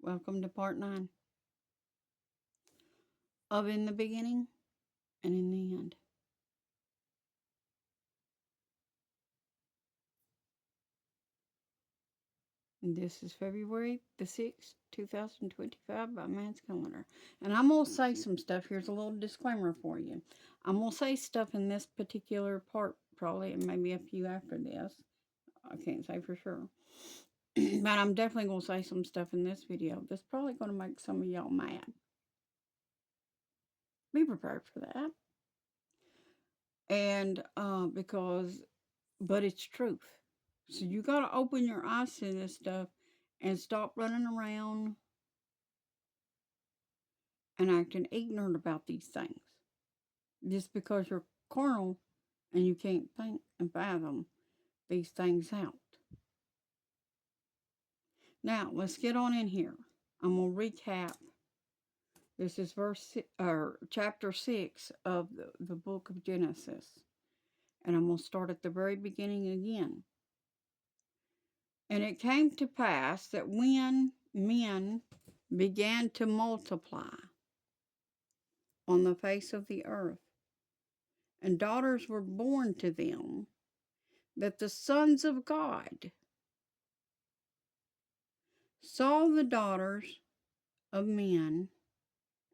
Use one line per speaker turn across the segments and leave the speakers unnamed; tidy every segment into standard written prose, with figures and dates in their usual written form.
Welcome to part 9 of In the Beginning and in the End. And this is February the 6th, 2025 by man's calendar. And I'm going to say some stuff. Here's a little disclaimer for you. I'm going to say stuff in this particular part, probably, and maybe a few after this. I can't say for sure. But I'm definitely going to say some stuff in this video that's probably going to make some of y'all mad. Be prepared for that. And but it's truth. So you got to open your eyes to this stuff and stop running around and acting ignorant about these things. Just because you're carnal and you can't think and fathom these things out. Now, let's get on in here. I'm going to recap. This is chapter 6 of the book of Genesis. And I'm going to start at the very beginning again. And it came to pass that when men began to multiply on the face of the earth, and daughters were born to them, that the sons of God saw the daughters of men,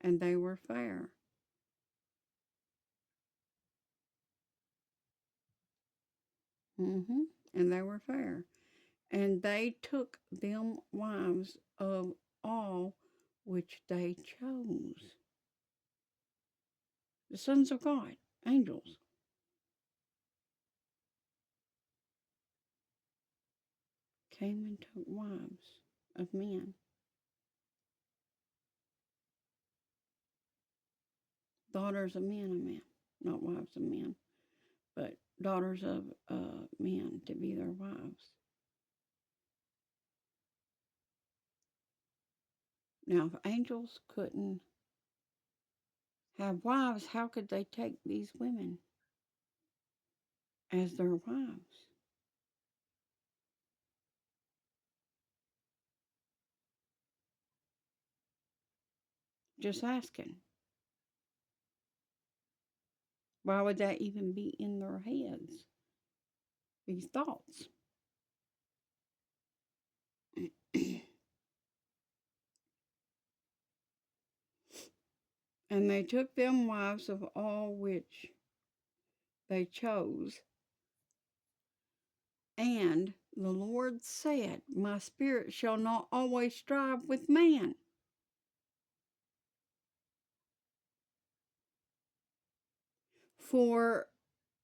and they were fair. And they were fair. And they took them wives of all which they chose. The sons of God, angels. Came and took wives of men. Daughters of men, I meant. Not wives of men, but daughters of men to be their wives. Now, if angels couldn't have wives, how could they take these women as their wives? Just asking. Why would that even be in their heads? These thoughts. And they took them wives of all which they chose. And the Lord said, my spirit shall not always strive with man. For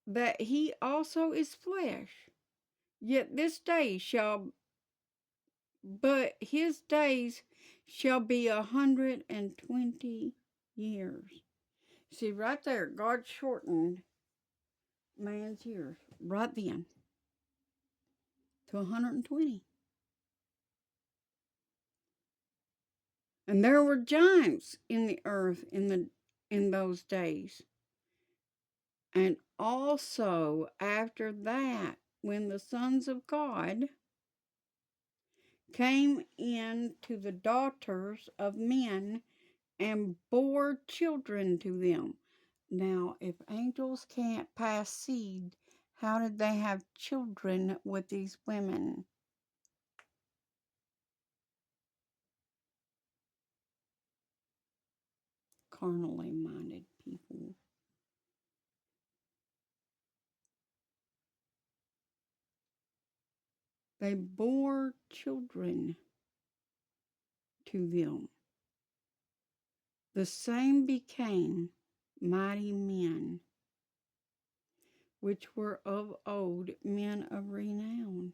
that he also is flesh. Yet but his days shall be 120 years. See, right there, God shortened man's years right then to 120. And there were giants in the earth in those days. And also after that, when the sons of God came in to the daughters of men and bore children to them. Now, if angels can't pass seed, how did they have children with these women? Carnally minded people. They bore children to them. The same became mighty men, which were of old men of renown.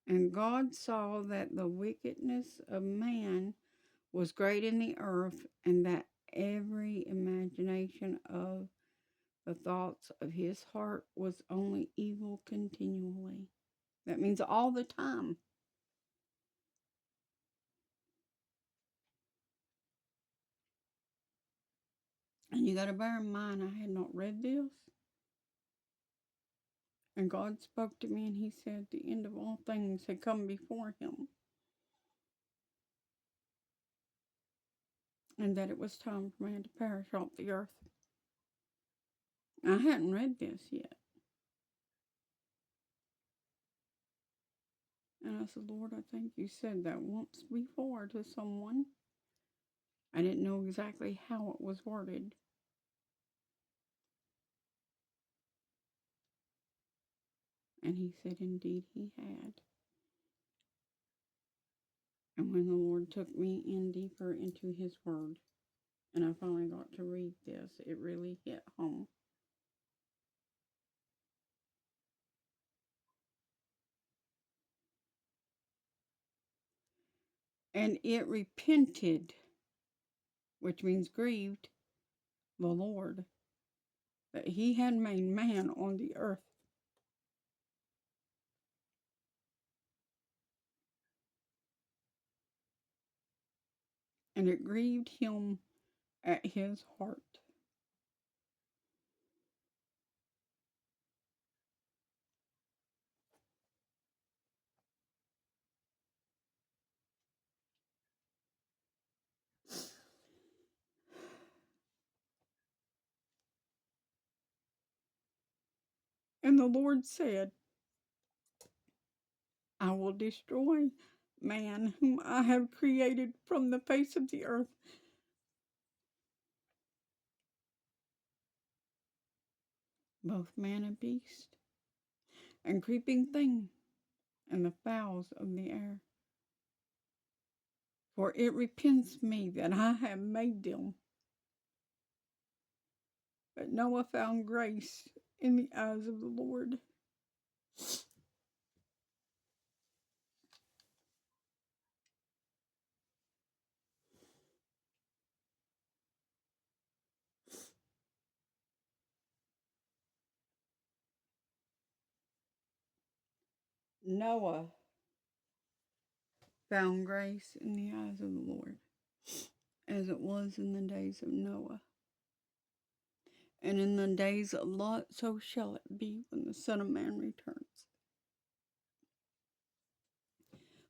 And God saw that the wickedness of man was great in the earth, and that every imagination of the thoughts of his heart was only evil continually. That means all the time. And you got to bear in mind, I had not read this. And God spoke to me and he said the end of all things had come before him. And that it was time for man to perish off the earth. I hadn't read this yet. And I said, Lord, I think you said that once before to someone. I didn't know exactly how it was worded. And he said, indeed, he had. And when the Lord took me in deeper into his word, and I finally got to read this, it really hit home. And it repented, which means grieved, the Lord, that he had made man on the earth. And it grieved him at his heart. And the Lord said, I will destroy man whom I have created from the face of the earth. Both man and beast, and creeping thing, and the fowls of the air. For it repents me that I have made them. But Noah found grace in the eyes of the Lord. Noah found grace in the eyes of the Lord, as it was in the days of Noah. And in the days of Lot, so shall it be when the Son of Man returns.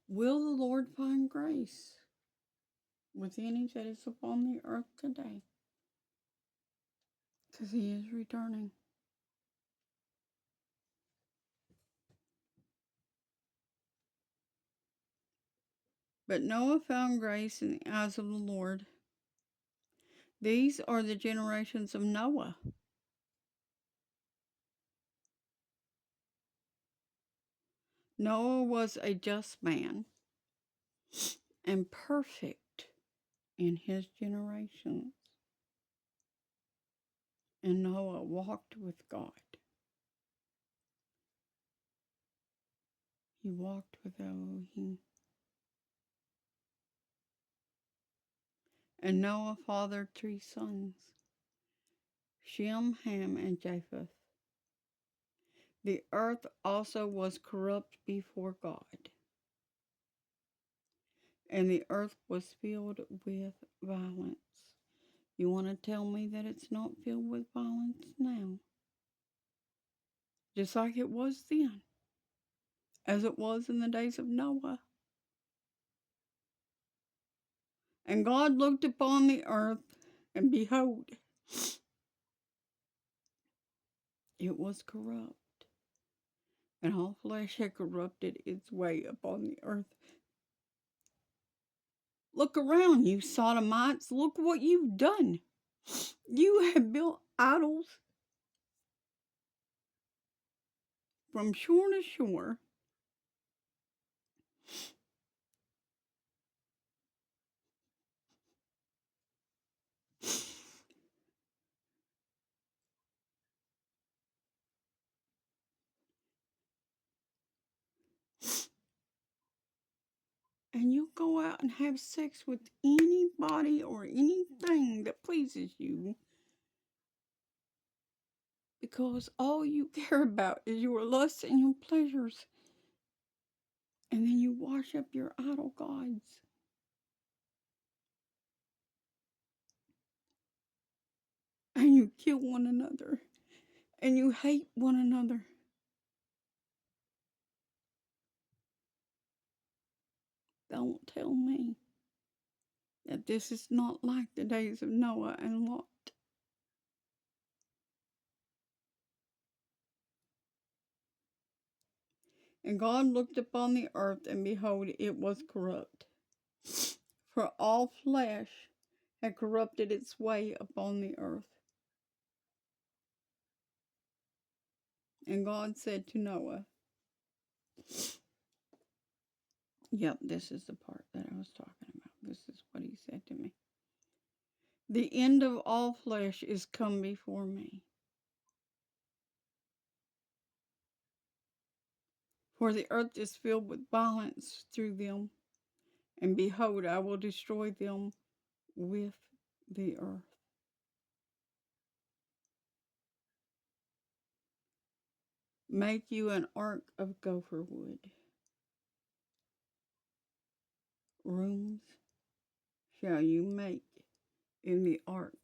Will the Lord find grace with any that is upon the earth today? Because he is returning. But Noah found grace in the eyes of the Lord. These are the generations of Noah. Noah was a just man and perfect in his generations. And Noah walked with God. He walked with Elohim. And Noah fathered 3 sons, Shem, Ham, and Japheth. The earth also was corrupt before God, and the earth was filled with violence. You want to tell me that it's not filled with violence now? Just like it was then, as it was in the days of Noah. And God looked upon the earth, and behold, it was corrupt, and all flesh had corrupted its way upon the earth. Look around, you sodomites. Look what you've done. You have built idols from shore to shore. And you go out and have sex with anybody or anything that pleases you, because all you care about is your lusts and your pleasures. And then you wash up your idol gods. And you kill one another. And you hate one another. Don't tell me that this is not like the days of Noah and Lot. And God looked upon the earth, and behold, it was corrupt. For all flesh had corrupted its way upon the earth. And God said to Noah, yep, this is the part that I was talking about. This is what he said to me. The end of all flesh is come before me. For the earth is filled with violence through them. And behold, I will destroy them with the earth. Make you an ark of gopher wood. Rooms shall you make in the ark,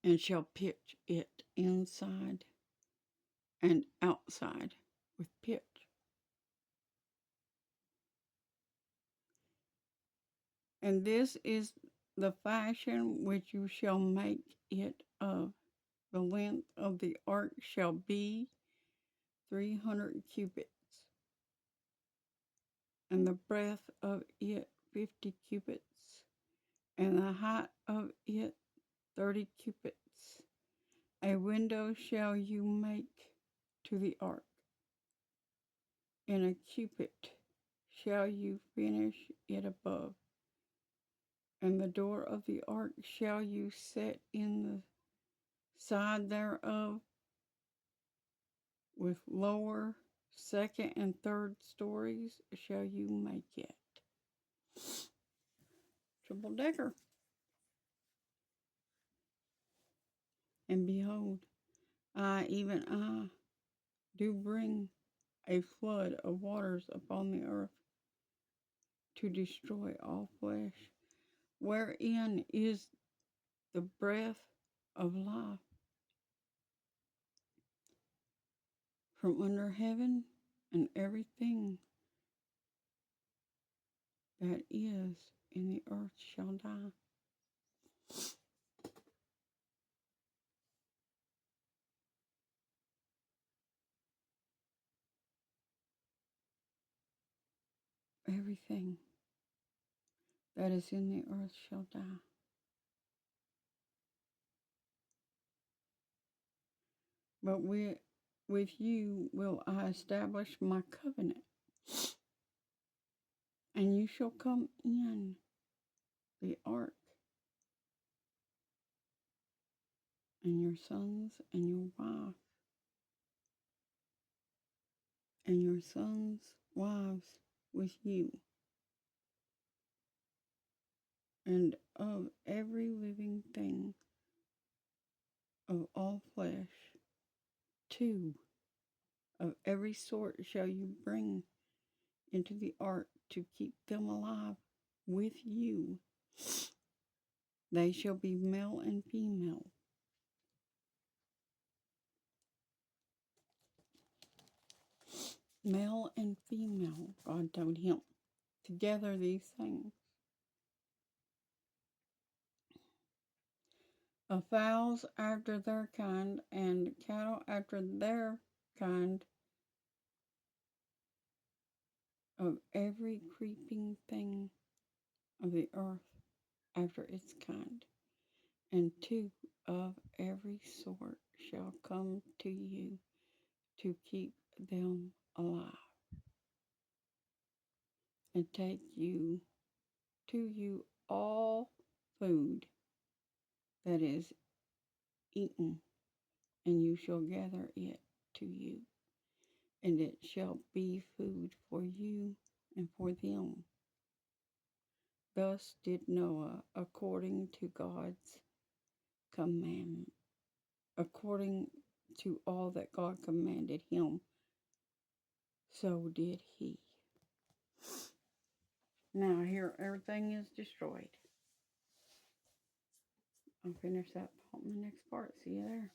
and shall pitch it inside and outside with pitch. And this is the fashion which you shall make it of. The length of the ark shall be 300 cubits, and the breadth of it 50 cubits, and the height of it 30 cubits. A window shall you make to the ark. In a cubit shall you finish it above. And the door of the ark shall you set in the side thereof, with lower, second, and third stories shall you make it. Triple decker. And behold, even I, do bring a flood of waters upon the earth to destroy all flesh, wherein is the breath of life from under heaven, and everything that is in the earth shall die. Everything that is in the earth shall die. But with you will I establish my covenant, and you shall come in the ark, and your sons and your wife, and your sons' wives with you, and of every living thing of all flesh, 2 of every sort shall you bring into the ark to keep them alive with you. They shall be male and female. Male and female, God told him. Together these things. Of fowls after their kind, and cattle after their kind, of every creeping thing of the earth after its kind. And 2 of every sort shall come to you to keep them alive, and take you to you all food that is eaten, and you shall gather it to you, and it shall be food for you and for them. Thus did Noah according to God's commandment, according to all that God commanded him, so did he. Now here everything is destroyed. I'll finish that part in the next part. See you there.